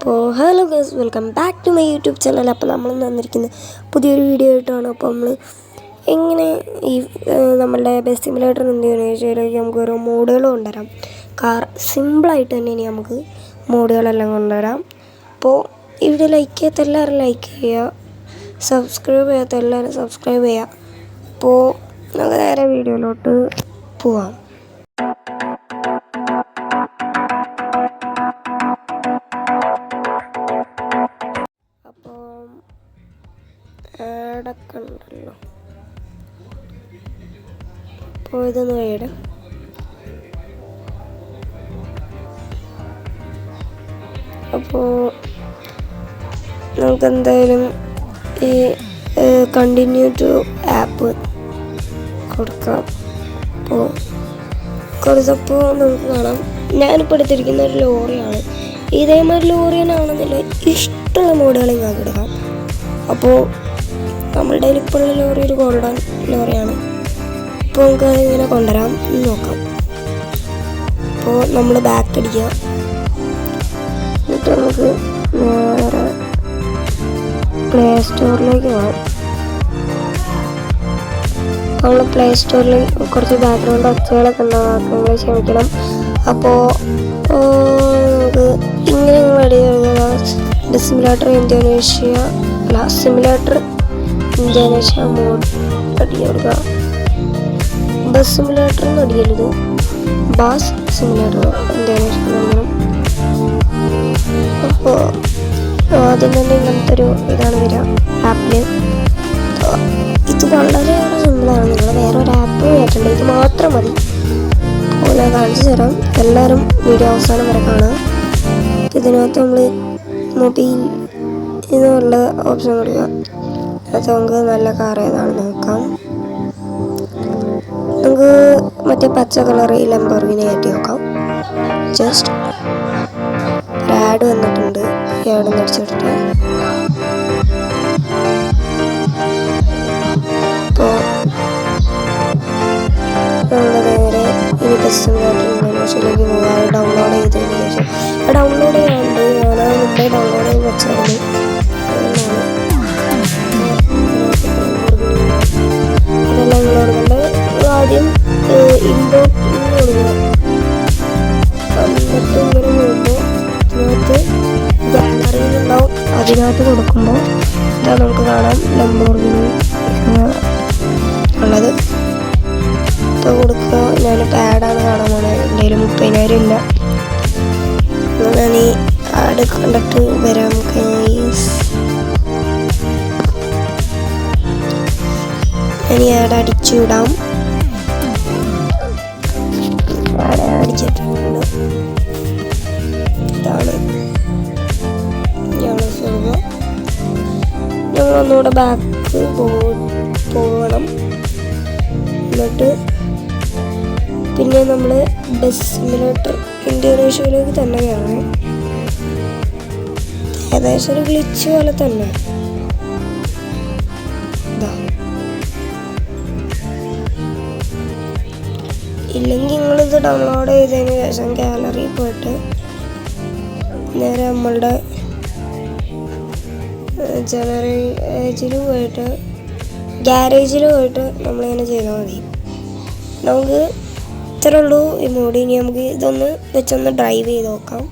അപ്പോൾ hello guys, welcome back to my YouTube channel. അപ്പോൾ നമ്മൾ വന്നിരിക്കുന്നത് പുതിയൊരു വീഡിയോ ആയിട്ടാണ്. അപ്പോൾ നമ്മൾ എങ്ങനെ ഈ നമ്മളുടെ ബെസ്റ്റ് സിമുലേറ്റർ ഇന്തോനേഷ്യയിലേക്ക് നമുക്ക് ഓരോ മോഡുകൾ കൊണ്ടുവരാം. സിമ്പിളായിട്ട് തന്നെ ഇനി നമുക്ക് മോഡുകളെല്ലാം കൊണ്ടുവരാം. അപ്പോൾ ഈ വീഡിയോ ലൈക്ക് ചെയ്യാത്ത എല്ലാവരും ലൈക്ക് ചെയ്യുക, സബ്സ്ക്രൈബ് ചെയ്യാത്ത എല്ലാവരും സബ്സ്ക്രൈബ് ചെയ്യുക. അപ്പോൾ നമുക്ക് നേരെ വീഡിയോയിലോട്ട് പോവാം. ആഡൊക്കെ ഉണ്ടല്ലോ, അപ്പോൾ ഇതൊന്ന് കഴിയട്ടെ. അപ്പോൾ നമുക്കെന്തായാലും ഈ കണ്ടിന്യൂ ടു ആപ്പ് കൊടുക്കാം. അപ്പോൾ കൊടുത്തപ്പോൾ നമുക്ക് കാണാം, ഞാനിപ്പോൾ എടുത്തിരിക്കുന്ന ഒരു ലോറിയാണ്. ഇതേമാതിരി ലോറി തന്നെയാണെന്നില്ല, ഇഷ്ടമുള്ള മോഡുകൾ നിങ്ങൾക്ക് എടുക്കാം. അപ്പോൾ നമ്മളുടെ ഇപ്പോൾ ഉള്ള ലോറി ഒരു ഗോൾഡൻ ലോറിയാണ്. അപ്പോൾ നമുക്ക് അതിങ്ങനെ കൊണ്ടുവരാം നോക്കാം. അപ്പോൾ നമ്മൾ ബാക്ക് അടിക്കുക, എന്നിട്ട് നമുക്ക് നേരെ പ്ലേ സ്റ്റോറിലേക്ക് പോകാം. നമ്മൾ പ്ലേ സ്റ്റോറിൽ കുറച്ച് ബാക്ക്ഗ്രൗണ്ട് ഒച്ചകളൊക്കെ ഉണ്ടാകും, നിങ്ങൾ ക്ഷമിക്കണം. അപ്പോൾ നമുക്ക് ഇങ്ങനെ റെഡി ചെയ്യുക. Simulator Indonesia simulator Indonesia mode അടിക്കുക കൊടുക്കുക. ബസ് സിമുലേറ്റർ എന്ന് അടിക്കരുത്, ബാസ് സിമുലേറ്റർ ഇന്തോനേഷ്യ കൊടുക്കണം. അപ്പോൾ ആദ്യം തന്നെ ഇങ്ങനത്തെ ഒരു ഇതാണ് വരിക ആപ്പിൽ. ഇത് വളരെ സിമ്പിളാണ്, നിങ്ങൾ വേറെ ഒരു ആപ്പ് കേട്ടിട്ടുണ്ട്, ഇത് മാത്രം മതി. അപ്പോൾ ഞാൻ കാണിച്ചു തരാം, എല്ലാവരും വീഡിയോ അവസാനം വരെ കാണുക. ഇതിനകത്ത് നമ്മൾ മൊബൈൽ എന്നുള്ള ഓപ്ഷൻ കൊടുക്കുക. അത് നമുക്ക് നല്ല കാർ ഏതാണെന്ന് നോക്കാം. നമുക്ക് മറ്റേ പച്ച കളർ ഈ ലംബോർഗിനി കയറ്റി നോക്കാം. ജസ്റ്റ് ഒരു ആഡ് വന്നിട്ടുണ്ട്, ഈ ആഡ് അടിച്ചിട്ട് അപ്പോൾ നമ്മുടെ നേരെ ഇനി ബസ് ഇന്തോനേഷ്യയിലേക്ക് പോകുക. അത് ഡൗൺലോഡ് ചെയ്തതിന് ശേഷം ഡൗൺലോഡ് ചെയ്യാണ്ട് ഞാൻ മുമ്പേ ഡൗൺലോഡ് ചെയ്ത് വെച്ചായിരുന്നു. അതെല്ലാം ഇങ്ങനെ കൊടുക്കേണ്ടത്. ആദ്യം ഇമ്പോർട്ട് കൊടുക്കുക. എന്നിട്ട് ഇങ്ങനെ പോകുമ്പോൾ ഇതിനകത്ത് ഗാലറിയിലുണ്ടാവും. അതിനകത്ത് കൊടുക്കുമ്പോൾ ഇതാ നമുക്ക് കാണാം ലംബോർഗിനി ഉള്ളത്. ഇപ്പോൾ കൊടുക്കുക. ഞാനിപ്പോൾ ആഡാണ് കാണാൻ പോകുന്നത്. എൻ്റെ കയ്യിൽ 30,000 ഇല്ല. ഞാൻ ഈ ആഡ് കണ്ടിട്ട് വരാം. ഇനി ആഡ് അടിച്ചു വിടാം. ആഡ് അടിച്ചിട്ടുണ്ട്. ഇതാണ് ഞങ്ങൾ സുഖം. ഞങ്ങളൊന്നുകൂടെ ബാക്ക് പോകണം. എന്നിട്ട് പിന്നെ നമ്മൾ ബസ് സിമുലേറ്റർ ഇന്തോനേഷ്യയിലേക്ക് തന്നെ കയറണം. ഏകദേശം ഒരു ഗ്ലിച്ച് പോലെ തന്നെ. ഇല്ലെങ്കിൽ നിങ്ങളിത് ഡൗൺലോഡ് ചെയ്തതിന് ശേഷം ഗാലറിയിൽ പോയിട്ട് നേരെ നമ്മളുടെ ഗ്യാരേജിൽ പോയിട്ട് നമ്മളിങ്ങനെ ചെയ്താൽ മതി. നമുക്ക് ഇത്ര ഉള്ളൂ ഈ മോഡ്. ഇനി നമുക്ക് ഇതൊന്ന് വെച്ചൊന്ന് ഡ്രൈവ് ചെയ്ത് നോക്കാം.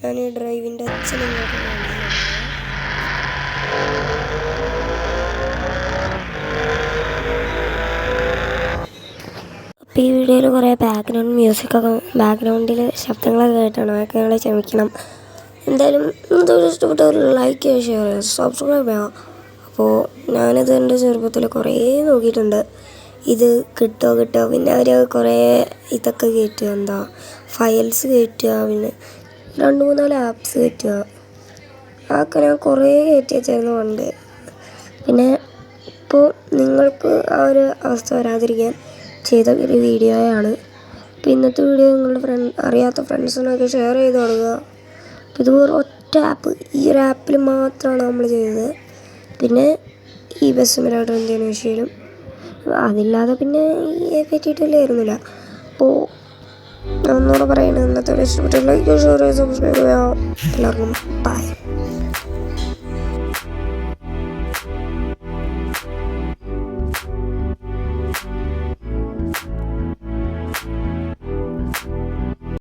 ഞാൻ ഈ ഡ്രൈവിൻ്റെ അച്ഛൻ ഇങ്ങോട്ട് അപ്പോൾ ഈ വീഡിയോയിൽ കുറേ ബാക്ക്ഗ്രൗണ്ടിൽ ശബ്ദങ്ങളൊക്കെ കേട്ടാണ്, അതൊക്കെ ഞങ്ങൾ ക്ഷമിക്കണം. എന്തായാലും എന്തെങ്കിലും ഇഷ്ടപ്പെട്ടവർ ലൈക്ക് ചെയ്യുക, ഷെയർ ചെയ്യുക, സബ്സ്ക്രൈബ് ചെയ്യുക. അപ്പോൾ ഞാനിത് എൻ്റെ ചെറുപ്പത്തിൽ കുറേ നോക്കിയിട്ടുണ്ട്, ഇത് കിട്ടുമോ. പിന്നെ അവർ കുറേ ഇതൊക്കെ കയറ്റുക, എന്താ ഫയൽസ് കയറ്റുക, പിന്നെ 2-3 ആപ്സ് കയറ്റുക. അതൊക്കെ ഞാൻ കുറേ കയറ്റി വെച്ചായിരുന്നു പണ്ട്. പിന്നെ ഇപ്പോൾ നിങ്ങൾക്ക് ആ ഒരു അവസ്ഥ വരാതിരിക്കാൻ ചെയ്ത ഒരു വീഡിയോയാണ്. അപ്പോൾ ഇന്നത്തെ വീഡിയോ നിങ്ങളുടെ അറിയാത്ത ഫ്രണ്ട്സിനൊക്കെ ഷെയർ ചെയ്ത് കൊടുക്കുക. അപ്പോൾ ഇത് ഒറ്റ ആപ്പ്, ഈ ഒരു ആപ്പിൽ മാത്രമാണ് നമ്മൾ ചെയ്തത്. പിന്നെ ഈ ബസ് സിമുലേറ്റർ ഇന്തോനേഷ്യയിലും അതില്ലാതെ പിന്നെ പറ്റിയിട്ടില്ലായിരുന്നില്ല. അപ്പോൾ ഞാൻ ഒന്നുകൂടെ പറയുന്നത് ഇന്നത്തെ ഇഷ്ടപ്പെട്ട ലൈക്ക് ഷെയർ സബ്സ്ക്രൈബ് ചെയ്യാം. എല്ലാവർക്കും ബൈ.